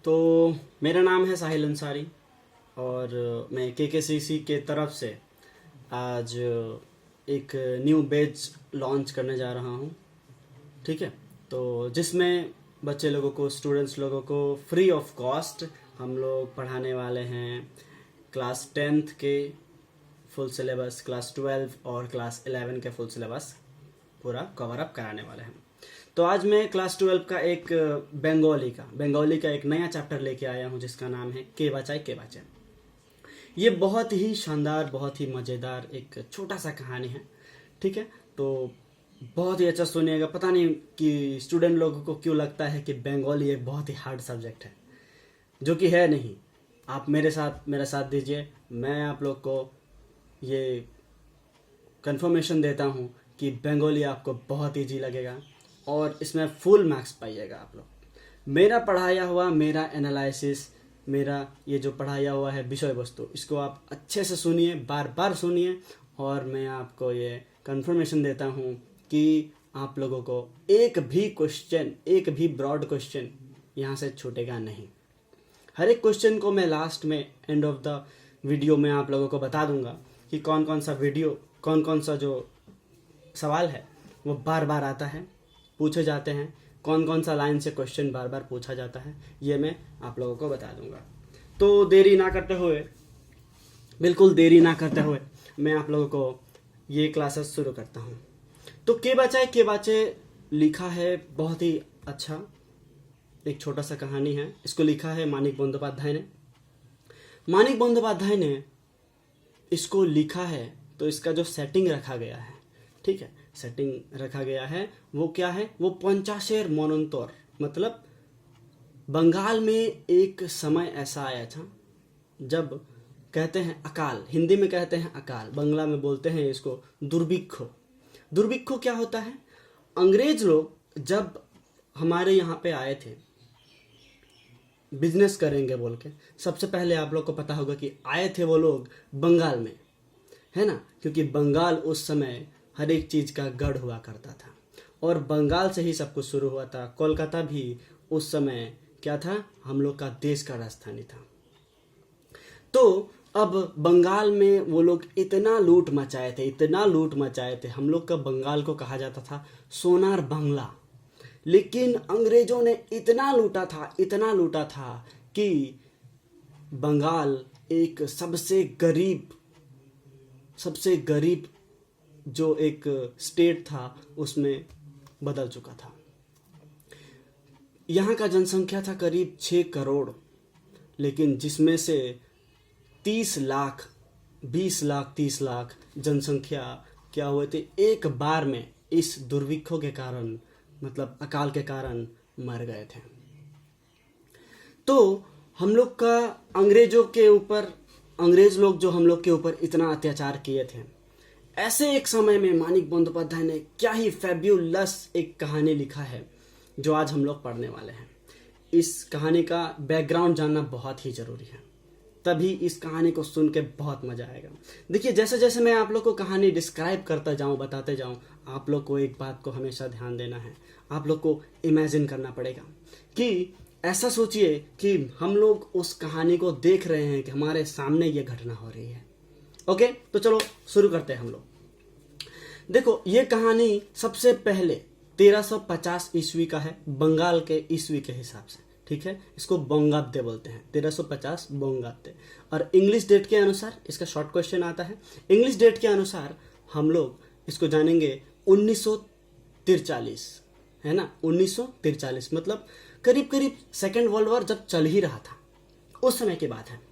तो मेरा नाम है साहिल अंसारी और मैं केकेसीसी के तरफ से आज एक न्यू बैच लॉन्च करने जा रहा हूँ। ठीक है, तो जिसमें बच्चे लोगों को, स्टूडेंट्स लोगों को फ्री ऑफ कॉस्ट हम लोग पढ़ाने वाले हैं। क्लास 10th के फुल सिलेबस, क्लास 12 और क्लास 11 के फुल सिलेबस पूरा कवर अप कराने वाले हैं। तो आज मैं क्लास 12 का एक बंगाली का एक नया चैप्टर लेके आया हूँ जिसका नाम है के बचाए के बचाए। ये बहुत ही शानदार, बहुत ही मज़ेदार एक छोटा सा कहानी है। ठीक है, तो बहुत ही अच्छा सुनिएगा। पता नहीं कि स्टूडेंट लोगों को क्यों लगता है कि बंगाली एक बहुत ही हार्ड सब्जेक्ट है, जो कि है नहीं। आप मेरा साथ दीजिए, मैं आप लोग को ये कंफर्मेशन देता हूँ कि बंगाली आपको बहुत ईजी लगेगा और इसमें फुल मार्क्स पाइएगा आप लोग। मेरा पढ़ाया हुआ, मेरा एनालिसिस, मेरा ये जो पढ़ाया हुआ है विषय वस्तु, इसको आप अच्छे से सुनिए, बार बार सुनिए। और मैं आपको ये कंफर्मेशन देता हूँ कि आप लोगों को एक भी ब्रॉड क्वेश्चन यहाँ से छूटेगा नहीं। हर एक क्वेश्चन को मैं लास्ट में, एंड ऑफ द वीडियो में आप लोगों को बता दूंगा कि कौन कौन सा जो सवाल है वो बार बार आता है, पूछे जाते हैं, कौन कौन सा लाइन से क्वेश्चन बार बार पूछा जाता है, ये मैं आप लोगों को बता दूंगा। तो बिल्कुल देरी ना करते हुए मैं आप लोगों को ये क्लासेस शुरू करता हूँ। तो के बचाए लिखा है बहुत ही अच्छा, एक छोटा सा कहानी है। इसको लिखा है मानिक बंदोपाध्याय ने इसको लिखा है। तो इसका जो सेटिंग रखा गया है, ठीक है, सेटिंग रखा गया है वो क्या है, वो पंचाशेर मनोन्तोर, मतलब बंगाल में एक समय ऐसा आया था जब कहते हैं अकाल, हिंदी में कहते हैं अकाल, बंगला में बोलते हैं इसको दुर्भिक्ष। दुर्भिक्ष क्या होता है? अंग्रेज लोग जब हमारे यहाँ पे आए थे बिजनेस करेंगे बोल के, सबसे पहले आप लोग को पता होगा कि आए थे वो लोग बंगाल में, है ना, क्योंकि बंगाल उस समय हर एक चीज का गढ़ हुआ करता था और बंगाल से ही सब कुछ शुरू हुआ था। कोलकाता भी उस समय क्या था, हम लोग का देश का राजधानी था। तो अब बंगाल में वो लोग इतना लूट मचाए थे, हम लोग का बंगाल को कहा जाता था सोनार बांग्ला। लेकिन अंग्रेजों ने इतना लूटा था कि बंगाल एक सबसे गरीब जो एक स्टेट था उसमें बदल चुका था। यहाँ का जनसंख्या था करीब 6 करोड़, लेकिन जिसमें से 30 लाख 30 लाख जनसंख्या क्या हुए थे, एक बार में इस दुर्भिक्ष के कारण, मतलब अकाल के कारण मर गए थे। तो हम लोग का अंग्रेज लोग जो हम लोग के ऊपर इतना अत्याचार किए थे, ऐसे एक समय में मानिक बंदोपाध्याय ने क्या ही फैब्यूलस एक कहानी लिखा है जो आज हम लोग पढ़ने वाले हैं। इस कहानी का बैकग्राउंड जानना बहुत ही जरूरी है, तभी इस कहानी को सुन के बहुत मजा आएगा। देखिए, जैसे जैसे मैं आप लोग को कहानी डिस्क्राइब करता जाऊं, बताते जाऊं, आप लोग को एक बात को हमेशा ध्यान देना है। आप लोग को इमेजिन करना पड़ेगा कि ऐसा सोचिए कि हम लोग उस कहानी को देख रहे हैं कि हमारे सामने ये घटना हो रही है। ओके, तो चलो शुरू करते हैं हम लोग। देखो, ये कहानी सबसे पहले 1350 ईस्वी का है, बंगाल के ईस्वी के हिसाब से। ठीक है, इसको बोंगाब्दे बोलते हैं, 1350 बोंगाब्दे। और इंग्लिश डेट के अनुसार इसका शॉर्ट क्वेश्चन आता है। इंग्लिश डेट के अनुसार हम लोग इसको जानेंगे 1943, है ना, 1943, मतलब करीब करीब सेकेंड वर्ल्ड वॉर जब चल ही रहा था उस समय की बात है।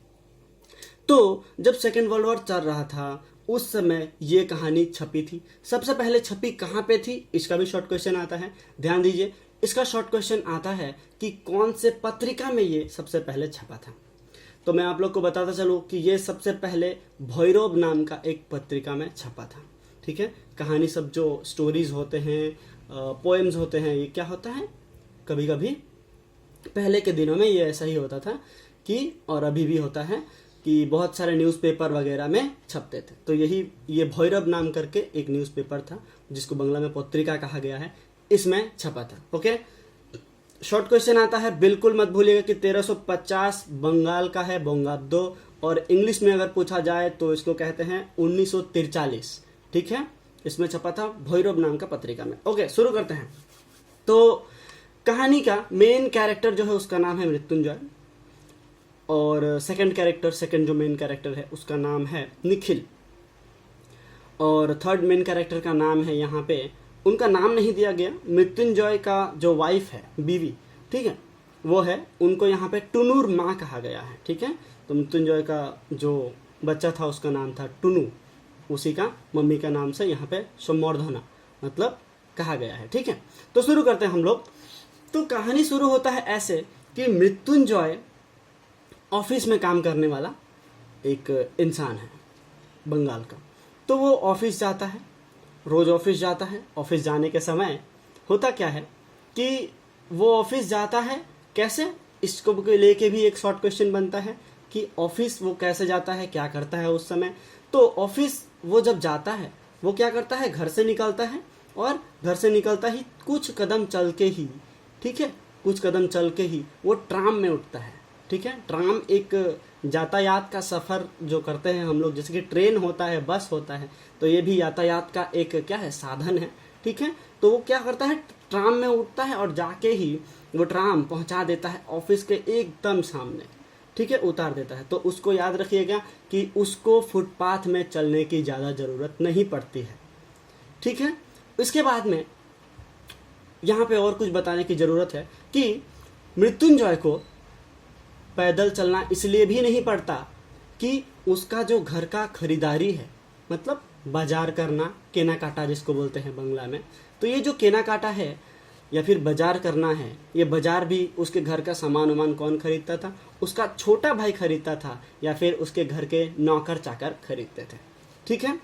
तो जब सेकेंड वर्ल्ड वॉर चल रहा था उस समय ये कहानी छपी थी। सबसे पहले छपी कहाँ पे थी, इसका भी शॉर्ट क्वेश्चन आता है, ध्यान दीजिए। इसका शॉर्ट क्वेश्चन आता है कि कौन से पत्रिका में ये सबसे पहले छपा था। तो मैं आप लोग को बताता चलूं कि ये सबसे पहले भैरव नाम का एक पत्रिका में छपा था। ठीक है, कहानी सब जो स्टोरीज होते हैं, पोएम्स होते हैं, ये क्या होता है, कभी कभी पहले के दिनों में ये ऐसा ही होता था कि, और अभी भी होता है कि बहुत सारे न्यूज़पेपर वगैरह में छपते थे। तो ये भैरव नाम करके एक न्यूज़पेपर था जिसको बंगला में पत्रिका कहा गया है, इसमें छपा था। ओके, शॉर्ट क्वेश्चन आता है, बिल्कुल मत भूलिएगा कि 1350 बंगाल का है, बोंगाब्दो, और इंग्लिश में अगर पूछा जाए तो इसको कहते हैं 1943। ठीक है, इसमें छपा था भैरव नाम का पत्रिका में। ओके, शुरू करते हैं। तो कहानी का मेन कैरेक्टर जो है उसका नाम है मृत्युंजय, और सेकंड जो मेन कैरेक्टर है उसका नाम है निखिल, और थर्ड मेन कैरेक्टर का नाम है, यहाँ पे उनका नाम नहीं दिया गया, मृत्युंजय का जो वाइफ है, बीवी, ठीक है, वो है, उनको यहाँ पे टुनूर माँ कहा गया है। ठीक है, तो मृत्युंजय का जो बच्चा था उसका नाम था टुनू, उसी का मम्मी का नाम से यहाँ पे संवर्धना मतलब कहा गया है। ठीक है, तो शुरू करते हैं हम लोग। तो कहानी शुरू होता है ऐसे कि मृत्युंजय ऑफिस में काम करने वाला एक इंसान है बंगाल का। तो वो ऑफिस जाता है, रोज ऑफिस जाता है। ऑफिस जाने के समय होता क्या है कि वो ऑफिस जाता है कैसे, इसको लेके भी एक शॉर्ट क्वेश्चन बनता है कि ऑफिस वो कैसे जाता है, क्या करता है उस समय। तो ऑफिस वो जब जाता है वो क्या करता है, घर से निकलता है, और घर से निकलता ही कुछ कदम चल के ही, ठीक है, कुछ कदम चल के ही वो ट्राम में उठता है। ठीक है, ट्राम एक यातायात का सफ़र जो करते हैं हम लोग, जैसे कि ट्रेन होता है, बस होता है, तो ये भी यातायात का एक क्या है, साधन है। ठीक है, तो वो क्या करता है, ट्राम में उठता है और जाके ही वो ट्राम पहुंचा देता है ऑफिस के एकदम सामने। ठीक है, उतार देता है। तो उसको याद रखिएगा कि उसको फुटपाथ में चलने की ज़्यादा ज़रूरत नहीं पड़ती है। ठीक है, इसके बाद में यहाँ पे और कुछ बताने की ज़रूरत है कि मृत्युंजय को पैदल चलना इसलिए भी नहीं पड़ता कि उसका जो घर का खरीदारी है, मतलब बाजार करना, केना काटा जिसको बोलते हैं बंगला में, तो ये जो केना काटा है या फिर बाजार करना है, ये बाजार भी उसके घर का सामान वामान कौन खरीदता था, उसका छोटा भाई खरीदता था, या फिर उसके घर के नौकर चाकर खरीदते थे। ठीक है,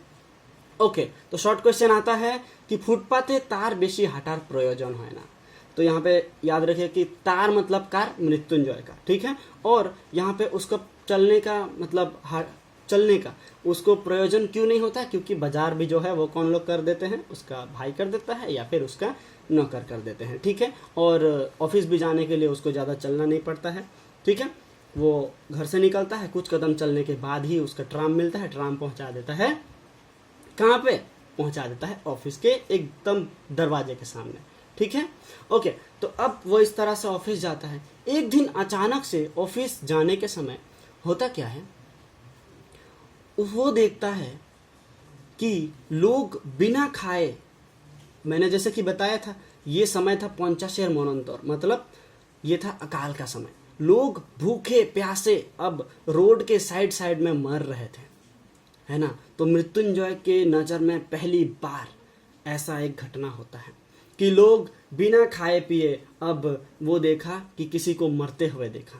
ओके। तो शॉर्ट क्वेश्चन आता है कि फुटपाथे तार बेशी हाटार प्रयोजन है ना। तो यहाँ पे याद रखिए कि तार मतलब कार, मृत्युंजय का। ठीक है, और यहाँ पे उसका चलने का मतलब चलने का उसको प्रयोजन क्यों नहीं होता, क्योंकि बाजार भी जो है वो कौन लोग कर देते हैं, उसका भाई कर देता है या फिर उसका नौकर कर देते हैं। ठीक है, और ऑफिस भी जाने के लिए उसको ज़्यादा चलना नहीं पड़ता है। ठीक है, वो घर से निकलता है, कुछ कदम चलने के बाद ही उसका ट्राम मिलता है, ट्राम पहुँचा देता है कहाँ पे, पहुँचा देता है ऑफिस के एकदम दरवाजे के सामने। ठीक है, ओके। तो अब वो इस तरह से ऑफिस जाता है। एक दिन अचानक से ऑफिस जाने के समय होता क्या है, वो देखता है कि लोग बिना खाए, मैंने जैसे कि बताया था ये समय था पंचाशेर मनंतर, मतलब ये था अकाल का समय। लोग भूखे प्यासे अब रोड के साइड साइड में मर रहे थे, है ना। तो मृत्युंजय के नज़र में पहली बार ऐसा एक घटना होता है कि लोग बिना खाए पिए, अब वो देखा कि किसी को मरते हुए देखा।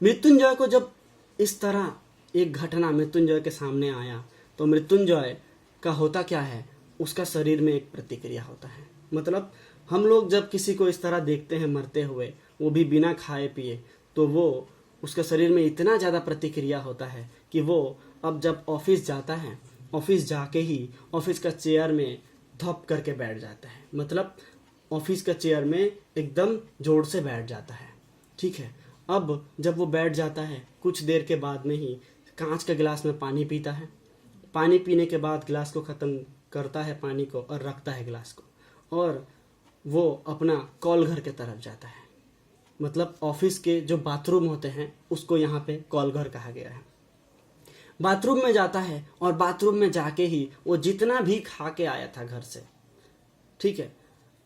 मृत्युंजय को जब इस तरह एक घटना मृत्युंजय के सामने आया, तो मृत्युंजय का होता क्या है, उसका शरीर में एक प्रतिक्रिया होता है। मतलब हम लोग जब किसी को इस तरह देखते हैं मरते हुए, वो भी बिना खाए पिए, तो वो उसका शरीर में इतना ज़्यादा प्रतिक्रिया होता है कि वो अब जब ऑफिस जाता है, ऑफिस जाके ही ऑफिस का चेयर में धप करके बैठ जाता है, मतलब ऑफिस का चेयर में एकदम जोर से बैठ जाता है। ठीक है, अब जब वो बैठ जाता है, कुछ देर के बाद में ही कांच के गिलास में पानी पीता है। पानी पीने के बाद गिलास को ख़त्म करता है पानी को और रखता है गिलास को, और वो अपना कॉल घर के तरफ जाता है। मतलब ऑफिस के जो बाथरूम होते हैं उसको यहाँ पे कॉल घर कहा गया है। बाथरूम में जाता है और बाथरूम में जाके ही वो जितना भी खा के आया था घर से, ठीक है,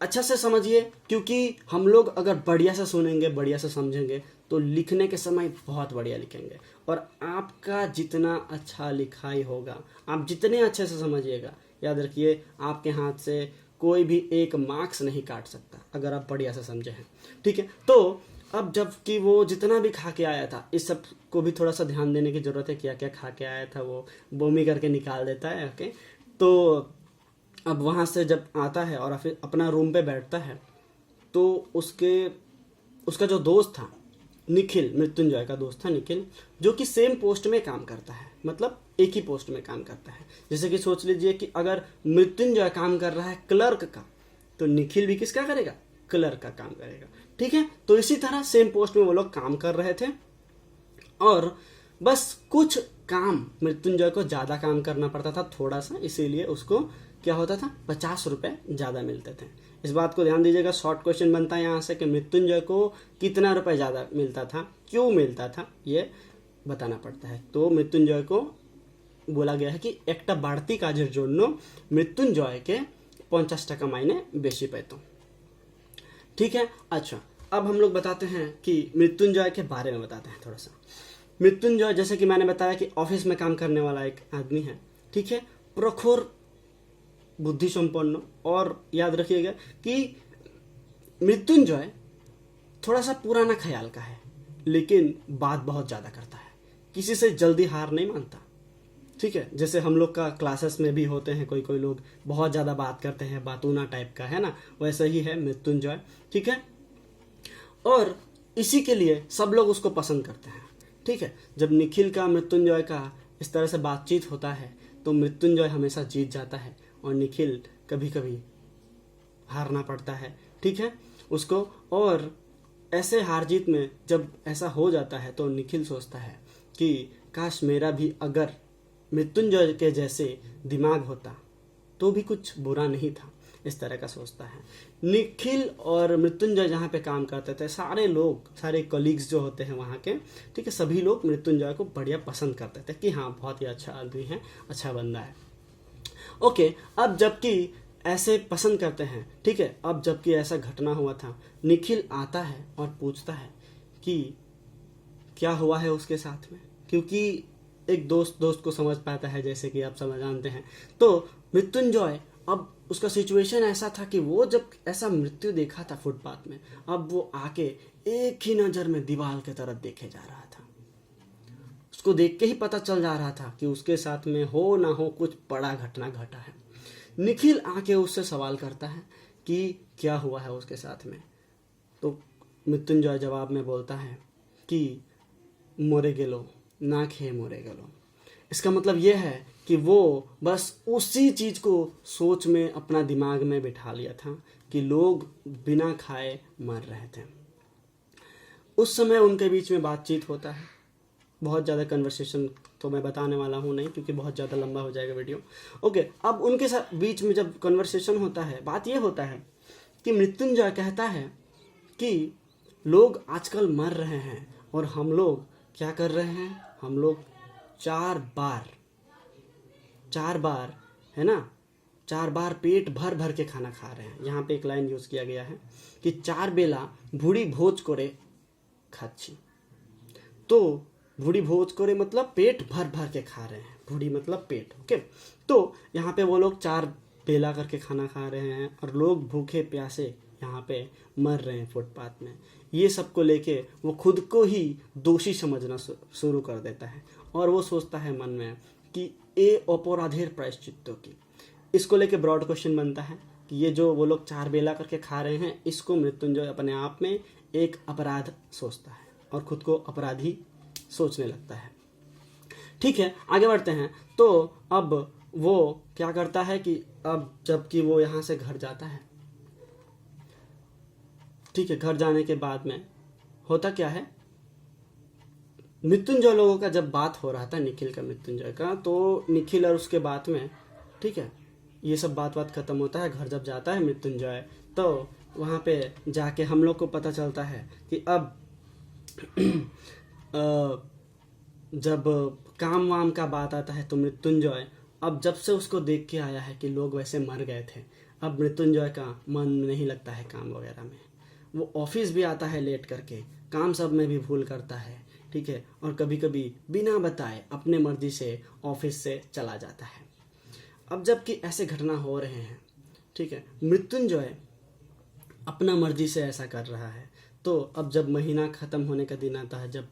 अच्छा से समझिए, क्योंकि हम लोग अगर बढ़िया से सुनेंगे, बढ़िया से समझेंगे, तो लिखने के समय बहुत बढ़िया लिखेंगे। और आपका जितना अच्छा लिखाई होगा, आप जितने अच्छे से समझिएगा, याद रखिए आपके हाथ से कोई भी एक मार्क्स नहीं काट सकता अगर आप बढ़िया से समझे हैं। ठीक है, तो अब जब कि वो जितना भी खा के आया था, इस सब को भी थोड़ा सा ध्यान देने की ज़रूरत है, क्या क्या खा के आया था वो बोमी करके निकाल देता है। ओके, तो अब वहाँ से जब आता है और फिर अपना रूम पे बैठता है, तो उसका जो दोस्त था निखिल, मृत्युंजय का दोस्त था निखिल, जो कि सेम पोस्ट में काम करता है, मतलब एक ही पोस्ट में काम करता है। जैसे कि सोच लीजिए कि अगर मृत्युंजय काम कर रहा है क्लर्क का, तो निखिल भी किसका करेगा, क्लर्क का काम करेगा। ठीक है, तो इसी तरह सेम पोस्ट में वो लोग काम कर रहे थे और बस कुछ काम मृत्युंजय को ज्यादा काम करना पड़ता था थोड़ा सा, इसीलिए उसको क्या होता था 50 रुपए ज्यादा मिलते थे। इस बात को ध्यान दीजिएगा, शॉर्ट क्वेश्चन बनता है यहाँ से कि मृत्युंजय को कितना रुपए ज्यादा मिलता था, क्यों मिलता था, ये बताना पड़ता है। तो मृत्युंजय को बोला गया है कि একটা বাড়তি কাজের জন্য মৃত্যুঞ্জয়কে 50 টাকা मायने बेशी पैतो। ठीक है, अच्छा अब हम लोग बताते हैं कि मृत्युंजय के बारे में बताते हैं थोड़ा सा। मृत्युंजय जैसे कि मैंने बताया कि ऑफिस में काम करने वाला एक आदमी है। ठीक है, प्रखर बुद्धि संपन्न, और याद रखिएगा कि मृत्युंजय थोड़ा सा पुराना ख्याल का है, लेकिन बात बहुत ज्यादा करता है, किसी से जल्दी हार नहीं मानता। ठीक है, जैसे हम लोग का क्लासेस में भी होते हैं कोई कोई लोग बहुत ज्यादा बात करते हैं, बातूना टाइप का, है ना, वैसा ही है मृत्युंजय। ठीक है, और इसी के लिए सब लोग उसको पसंद करते हैं। ठीक है, जब निखिल का मृत्युंजय का इस तरह से बातचीत होता है तो मृत्युंजय हमेशा जीत जाता है और निखिल कभी कभी हारना पड़ता है। ठीक है, उसको, और ऐसे हार जीत में जब ऐसा हो जाता है तो निखिल सोचता है कि काश मेरा भी अगर मृत्युंजय के जैसे दिमाग होता तो भी कुछ बुरा नहीं था, इस तरह का सोचता है। निखिल और मृत्युंजय जहाँ पे काम करते थे, सारे लोग, सारे कलीग्स जो होते हैं वहाँ के, ठीक है, सभी लोग मृत्युंजय को बढ़िया पसंद करते थे कि हाँ बहुत ही अच्छा आदमी है, अच्छा बंदा है। ओके, अब जबकि ऐसे पसंद करते हैं, ठीक है, अब जबकि ऐसा घटना हुआ था, निखिल आता है और पूछता है कि क्या हुआ है उसके साथ में, क्योंकि एक दोस्त को समझ पाता है, जैसे कि आप समझ जानते हैं। तो मृत्युंजय, अब उसका सिचुएशन ऐसा था कि वो जब ऐसा मृत्यु देखा था फुटपाथ में, अब वो आके एक ही नजर में दीवार की तरफ देखे जा रहा था। उसको देख के ही पता चल जा रहा था कि उसके साथ में हो ना हो कुछ बड़ा घटना घटा है। निखिल आके उससे सवाल करता है कि क्या हुआ है उसके साथ में। तो मृत्युंजय जवाब में बोलता है कि मोरे गेलो ना खे मोरे गेलो। इसका मतलब यह है कि वो बस उसी चीज को सोच में अपना दिमाग में बिठा लिया था कि लोग बिना खाए मर रहे थे। उस समय उनके बीच में बातचीत होता है, बहुत ज़्यादा कन्वर्सेशन तो मैं बताने वाला हूँ नहीं, क्योंकि बहुत ज़्यादा लंबा हो जाएगा वीडियो। ओके, अब उनके साथ बीच में जब कन्वर्सेशन होता है, बात ये होता है कि मृत्युंजय कहता है कि लोग आजकल मर रहे हैं और हम लोग क्या कर रहे हैं, हम लोग 4 बार है ना, 4 बार पेट भर भर के खाना खा रहे हैं। यहाँ पे एक लाइन यूज किया गया है कि 4 बेला भूड़ी भोज करे खाच्छी। तो भूड़ी भोज करे मतलब पेट भर भर के खा रहे हैं, भूड़ी मतलब पेट। ओके, तो यहाँ पे वो लोग 4 बेला करके खाना खा रहे हैं और लोग भूखे प्यासे यहाँ पे मर रहे हैं फुटपाथ में। ये सब को लेके वो खुद को ही दोषी समझना शुरू कर देता है और वो सोचता है मन में कि ए अपराधेर प्रायश्चित्त की। इसको लेके ब्रॉड क्वेश्चन बनता है कि ये जो वो लोग 4 बेला करके खा रहे हैं, इसको मृत्युंजय अपने आप में एक अपराध सोचता है और खुद को अपराधी सोचने लगता है। ठीक है, आगे बढ़ते हैं। तो अब वो क्या करता है कि अब जबकि वो यहाँ से घर जाता है, ठीक है, घर जाने के बाद में होता क्या है, मृत्युंजय लोगों का जब बात हो रहा था निखिल का मृत्युंजय का, तो निखिल और उसके बात में, ठीक है, ये सब बात खत्म होता है। घर जब जाता है मृत्युंजय तो वहाँ पे जाके हम लोग को पता चलता है कि अब जब काम वाम का बात आता है तो मृत्युंजय अब जब से उसको देख के आया है कि लोग वैसे मर गए थे, अब मृत्युंजय का मन नहीं लगता है काम वगैरह में। वो ऑफिस भी आता है लेट करके, काम सब में भी भूल करता है, ठीक है, और कभी कभी बिना बताए अपने मर्जी से ऑफिस से चला जाता है। अब जबकि ऐसे घटना हो रहे हैं, ठीक है, मृत्युंजय अपना मर्जी से ऐसा कर रहा है। तो अब जब महीना ख़त्म होने का दिन आता है, जब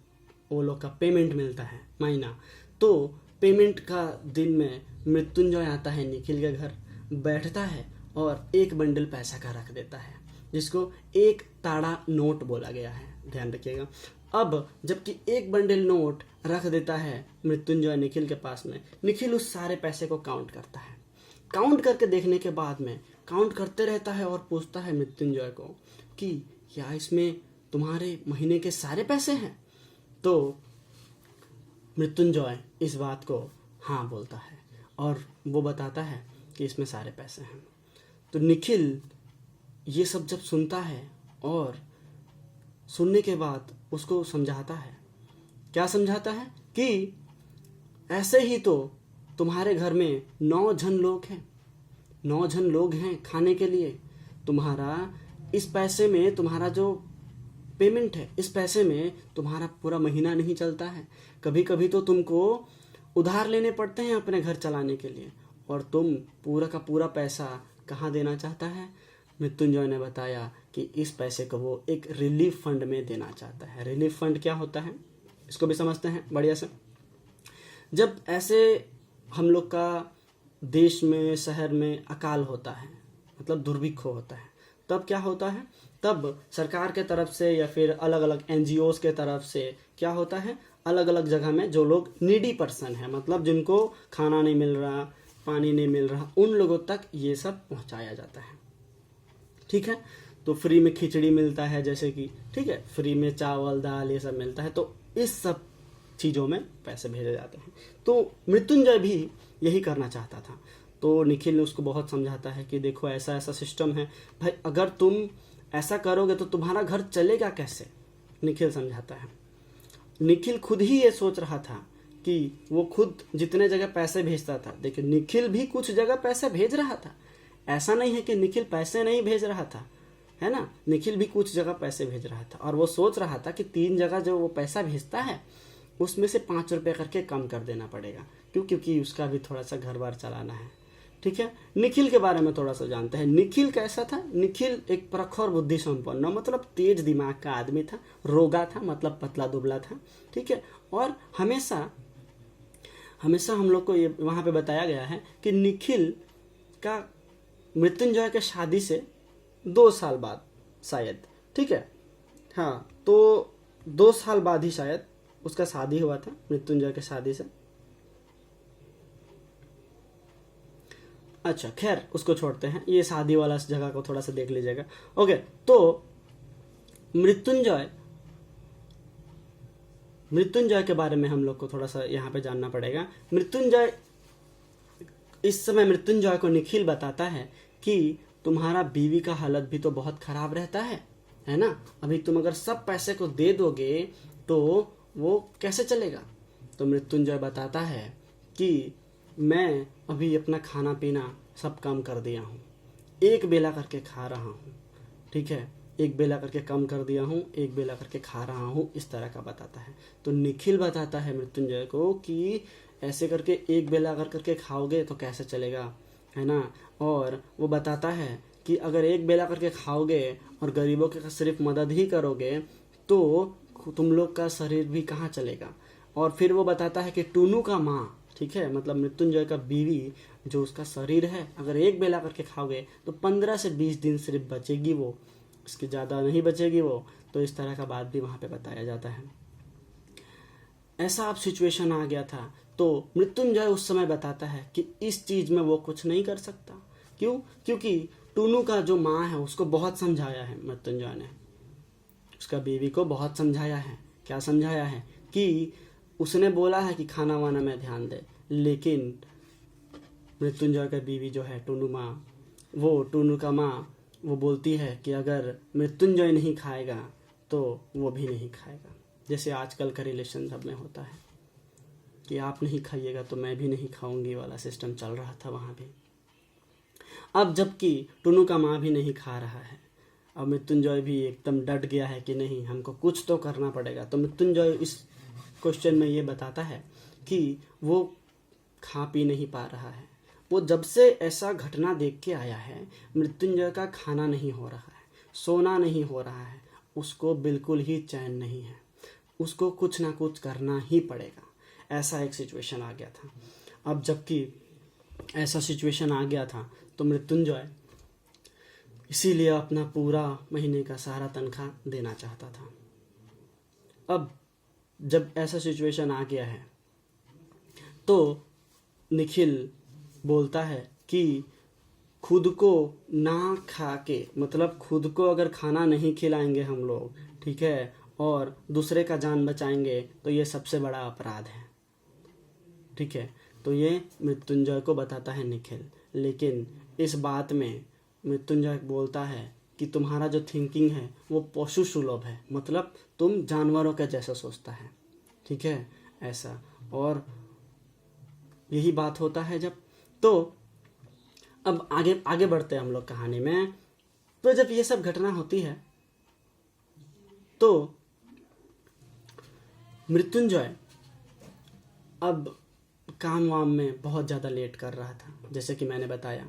वो लोग का पेमेंट मिलता है महीना, तो पेमेंट का दिन में मृत्युंजय आता है निखिल के घर, बैठता है और एक बंडल पैसा का रख देता है, जिसको एक ताड़ा नोट बोला गया है, ध्यान रखिएगा। अब जबकि एक बंडल नोट रख देता है मृत्युंजय निखिल के पास में, निखिल उस सारे पैसे को काउंट करता है। काउंट करके देखने के बाद में काउंट करते रहता है और पूछता है मृत्युंजय को कि क्या इसमें तुम्हारे महीने के सारे पैसे हैं? तो मृत्युंजय इस बात को हाँ बोलता है और वो बताता है कि इसमें सारे पैसे हैं। तो निखिल ये सब जब सुनता है और सुनने के बाद उसको समझाता है। क्या समझाता है? कि ऐसे ही तो तुम्हारे घर में 9 जन लोग हैं, 9 जन लोग हैं खाने के लिए। तुम्हारा इस पैसे में, तुम्हारा जो पेमेंट है, इस पैसे में तुम्हारा पूरा महीना नहीं चलता है। कभी कभी तो तुमको उधार लेने पड़ते हैं अपने घर चलाने के लिए, और तुम पूरा का पूरा पैसा कहाँ देना चाहता है? मृत्युंजय ने बताया कि इस पैसे को वो एक रिलीफ फंड में देना चाहता है। रिलीफ फंड क्या होता है इसको भी समझते हैं बढ़िया से। जब ऐसे हम लोग का देश में, शहर में अकाल होता है, मतलब दुर्भिक्ष होता है, तब क्या होता है? तब सरकार के तरफ से या फिर अलग अलग एनजीओज के तरफ से क्या होता है, अलग अलग जगह में जो लोग नीडी पर्सन है, मतलब जिनको खाना नहीं मिल रहा, पानी नहीं मिल रहा, उन लोगों तक ये सब पहुंचाया जाता है। ठीक है, तो फ्री में खिचड़ी मिलता है, जैसे कि ठीक है, फ्री में चावल दाल ये सब मिलता है, तो इस सब चीज़ों में पैसे भेजे जाते हैं। तो मृत्युंजय भी यही करना चाहता था। तो निखिल ने उसको बहुत समझाता है कि देखो ऐसा ऐसा सिस्टम है भाई, अगर तुम ऐसा करोगे तो तुम्हारा घर चलेगा कैसे? निखिल समझाता है। निखिल खुद ही ये सोच रहा था कि वो खुद जितने जगह पैसे भेजता था, देखिए निखिल भी कुछ जगह पैसे भेज रहा था, ऐसा नहीं है कि निखिल पैसे नहीं भेज रहा था, है ना। निखिल भी कुछ जगह पैसे भेज रहा था और वो सोच रहा था कि 3 जगह जो वो पैसा भेजता है उसमें से 5 रुपये करके कम कर देना पड़ेगा, क्योंकि उसका भी थोड़ा सा घर बार चलाना है। ठीक है, निखिल के बारे में थोड़ा सा जानते हैं। निखिल कैसा था? निखिल एक प्रखर बुद्धि संपन्न, मतलब तेज दिमाग का आदमी था, रोगा था, मतलब पतला दुबला था। ठीक है, और हमेशा हमेशा हम लोग को ये वहाँ पे बताया गया है कि निखिल का मृत्युंजय के शादी से 2 साल बाद शायद, ठीक है, हाँ, तो 2 साल बाद ही शायद उसका शादी हुआ था, मृत्युंजय के शादी से। अच्छा खैर उसको छोड़ते हैं, ये शादी वाला जगह को थोड़ा सा देख लीजिएगा। ओके, तो मृत्युंजय के बारे में हम लोग को थोड़ा सा यहाँ पे जानना पड़ेगा। इस समय मृत्युंजय को निखिल बताता है कि तुम्हारा बीवी का हालत भी तो बहुत खराब रहता है ना। अभी तुम अगर सब पैसे को दे दोगे तो वो कैसे चलेगा? तो मृत्युंजय बताता है कि मैं अभी अपना खाना पीना सब कम कर दिया हूँ, 1 बेला करके खा रहा हूँ। ठीक है, 1 बेला करके कम कर दिया हूँ, 1 बेला करके खा रहा हूँ, इस तरह का बताता है। तो निखिल बताता है मृत्युंजय को कि ऐसे करके 1 बेला करके खाओगे तो कैसे चलेगा, है ना। और वो बताता है कि अगर 1 बेला करके खाओगे और गरीबों की सिर्फ मदद ही करोगे तो तुम लोग का शरीर भी कहाँ चलेगा। और फिर वो बताता है कि टूनू का माँ, ठीक है, मतलब मृत्युंजय का बीवी, जो उसका शरीर है, अगर 1 बेला करके खाओगे तो 15 से 20 दिन सिर्फ बचेगी वो, इसके ज़्यादा नहीं बचेगी वो। तो इस तरह का बात भी वहाँ पे बताया जाता है। ऐसा अब सिचुएशन आ गया था, तो मृत्युंजय उस समय बताता है कि इस चीज़ में वो कुछ नहीं कर सकता। क्यों? क्योंकि टूनू का जो माँ है उसको बहुत समझाया है मृत्युंजय ने, उसका बीवी को बहुत समझाया है। क्या समझाया है? कि उसने बोला है कि खाना वाना में ध्यान दे, लेकिन मृत्युंजय का बीवी जो है टूनू का माँ वो बोलती है कि अगर मृत्युंजय नहीं खाएगा तो वो भी नहीं खाएगा। जैसे आजकल का रिलेशन सब में होता है कि आप नहीं खाइएगा तो मैं भी नहीं खाऊंगी वाला सिस्टम चल रहा था वहाँ भी। अब जबकि टूनू का माँ भी नहीं खा रहा है, अब मृत्युंजय भी एकदम डट गया है कि नहीं, हमको कुछ तो करना पड़ेगा। तो मृत्युंजय इस क्वेश्चन में ये बताता है कि वो खा पी नहीं पा रहा है। वो जब से ऐसा घटना देख के आया है, मृत्युंजय का खाना नहीं हो रहा है, सोना नहीं हो रहा है, उसको बिल्कुल ही चैन नहीं है, उसको कुछ ना कुछ करना ही पड़ेगा। ऐसा एक सिचुएशन आ गया था। अब जबकि ऐसा सिचुएशन आ गया था तो मृत्युंजय इसीलिए अपना पूरा महीने का सारा तनख्वाह देना चाहता था। अब जब ऐसा सिचुएशन आ गया है तो निखिल बोलता है कि खुद को ना खा के, मतलब खुद को अगर खाना नहीं खिलाएंगे हम लोग, ठीक है, और दूसरे का जान बचाएंगे तो ये सबसे बड़ा अपराध है, ठीक है। तो ये मृत्युंजय को बताता है निखिल। लेकिन इस बात में मृत्युंजय बोलता है कि तुम्हारा जो थिंकिंग है वो पशु सुलभ है, मतलब तुम जानवरों के जैसा सोचता है, ठीक है, ऐसा। और यही बात होता है जब, तो अब आगे आगे बढ़ते हैं हम लोग कहानी में। तो जब ये सब घटना होती है तो मृत्युंजय अब काम वाम में बहुत ज़्यादा लेट कर रहा था, जैसे कि मैंने बताया,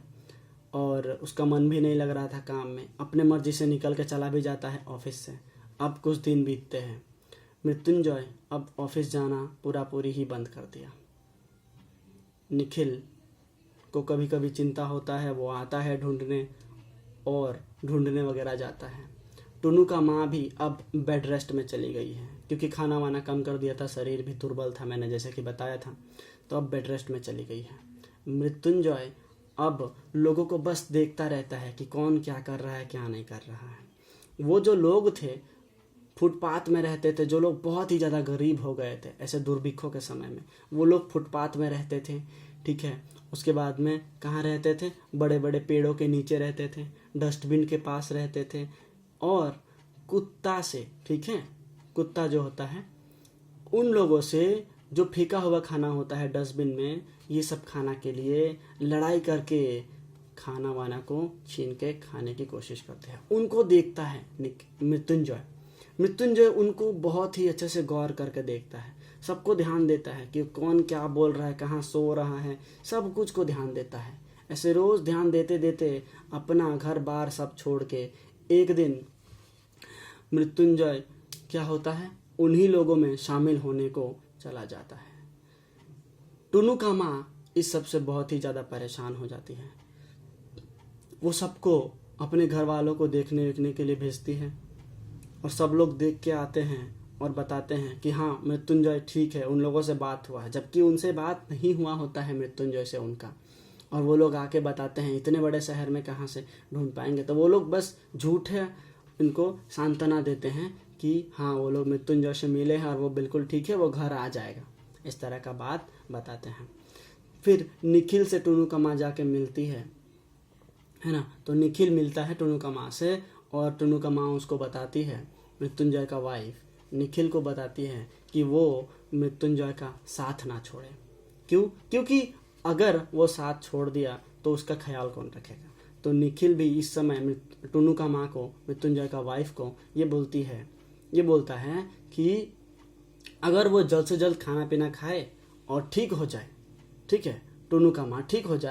और उसका मन भी नहीं लग रहा था काम में। अपने मर्जी से निकल के चला भी जाता है ऑफिस से। अब कुछ दिन बीतते हैं, मृत्युंजय अब ऑफिस जाना पूरा पूरी ही बंद कर दिया। निखिल को कभी कभी चिंता होता है, वो आता है ढूंढने और ढूंढने वगैरह जाता है। टुनू का माँ भी अब बेड रेस्ट में चली गई है, क्योंकि खाना वाना कम कर दिया था, शरीर भी दुर्बल था, मैंने जैसे कि बताया था, तो अब बेड रेस्ट में चली गई है। मृत्युंजय अब लोगों को बस देखता रहता है कि कौन क्या कर रहा है, क्या नहीं कर रहा है। वो जो लोग थे फुटपाथ में रहते थे, जो लोग बहुत ही ज़्यादा गरीब हो गए थे ऐसे दुर्भिक्षों के समय में, वो लोग फुटपाथ में रहते थे, ठीक है। उसके बाद में कहाँ रहते थे, बड़े बड़े पेड़ों के नीचे रहते थे, डस्टबिन के पास रहते थे, और कुत्ता से, ठीक है, कुत्ता जो होता है उन लोगों से जो फेंका हुआ खाना होता है डस्टबिन में, ये सब खाना के लिए लड़ाई करके खाना वाना को छीन के खाने की कोशिश करते हैं। उनको देखता है मृत्युंजय। मृत्युंजय उनको बहुत ही अच्छे से गौर करके देखता है, सबको ध्यान देता है कि कौन क्या बोल रहा है, कहाँ सो रहा है, सब कुछ को ध्यान देता है। ऐसे रोज ध्यान देते देते अपना घर बार सब छोड़ के एक दिन मृत्युंजय क्या होता है, उन्हीं लोगों में शामिल होने को चला जाता है। टुनू का माँ इस सब से बहुत ही ज़्यादा परेशान हो जाती है। वो सबको अपने घर वालों को देखने के लिए भेजती है, और सब लोग देख के आते हैं और बताते हैं कि हाँ मृत्युंजय ठीक है, उन लोगों से बात हुआ है, जबकि उनसे बात नहीं हुआ होता है मृत्युंजय से उनका। और वो लोग आके बताते हैं इतने बड़े शहर में कहाँ से ढूंढ पाएंगे, तो वो लोग बस झूठे इनको सांत्वना देते हैं कि हाँ वो लोग मृत्युंजय से मिले हैं और वो बिल्कुल ठीक है, वो घर आ जाएगा, इस तरह का बात बताते हैं। फिर निखिल से टुनू का माँ जाके मिलती है ना, तो निखिल मिलता है टुनू का माँ से, और टुनू का माँ उसको बताती है, मृत्युंजय का वाइफ निखिल को बताती है कि वो मृत्युंजय का साथ ना छोड़े। क्यों? क्योंकि अगर वो साथ छोड़ दिया तो उसका ख्याल कौन रखेगा। तो निखिल भी इस समय टुनू का माँ को, मृत्युंजय का वाइफ को ये बोलता है कि अगर वो जल्द से जल्द खाना पीना खाए और ठीक हो जाए, ठीक है, टुनू का माँ ठीक हो जाए,